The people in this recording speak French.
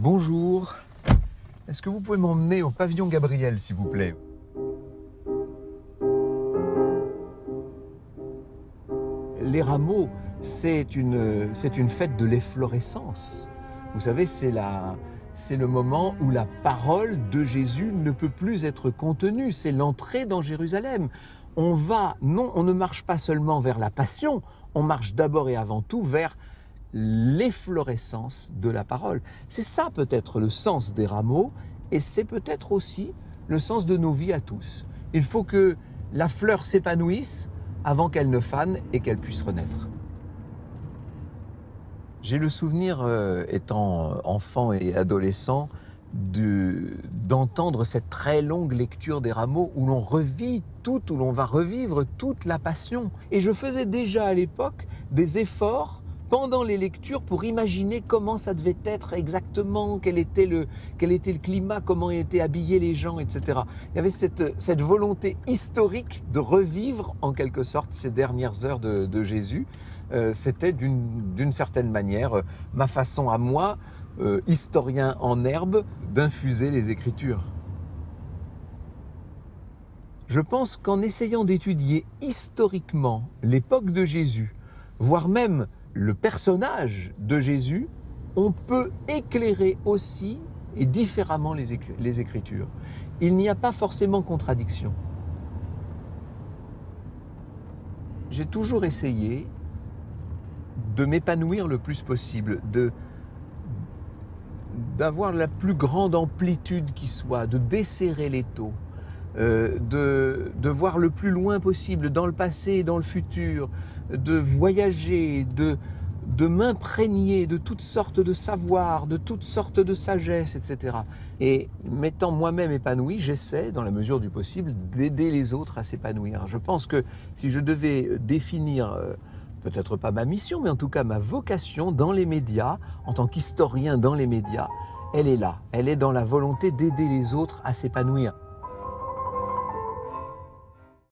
Bonjour, est-ce que vous pouvez m'emmener au pavillon Gabriel, s'il vous plaît? Les rameaux, c'est une fête de l'efflorescence. Vous savez, c'est le moment où la parole de Jésus ne peut plus être contenue, c'est l'entrée dans Jérusalem. On ne marche pas seulement vers la passion, on marche d'abord et avant tout vers l'efflorescence de la parole. C'est ça peut-être le sens des rameaux et c'est peut-être aussi le sens de nos vies à tous. Il faut que la fleur s'épanouisse avant qu'elle ne fane et qu'elle puisse renaître. J'ai le souvenir, étant enfant et adolescent, d'entendre cette très longue lecture des rameaux où l'on où l'on va revivre toute la passion. Et je faisais déjà à l'époque des efforts pendant les lectures pour imaginer comment ça devait être exactement, quel était le climat, comment étaient habillés les gens, etc. Il y avait cette volonté historique de revivre en quelque sorte ces dernières heures de Jésus. C'était d'une certaine manière ma façon à moi, historien en herbe, d'infuser les Écritures. Je pense qu'en essayant d'étudier historiquement l'époque de Jésus, voire même le personnage de Jésus, on peut éclairer aussi et différemment les Écritures. Il n'y a pas forcément contradiction. J'ai toujours essayé de m'épanouir le plus possible, d'avoir la plus grande amplitude qui soit, de desserrer les taux, de voir le plus loin possible dans le passé et dans le futur, de voyager, de m'imprégner de toutes sortes de savoirs, de toutes sortes de sagesse, etc. Et m'étant moi-même épanoui, j'essaie, dans la mesure du possible, d'aider les autres à s'épanouir. Je pense que si je devais définir, peut-être pas ma mission, mais en tout cas ma vocation dans les médias, en tant qu'historien dans les médias, elle est là. Elle est dans la volonté d'aider les autres à s'épanouir.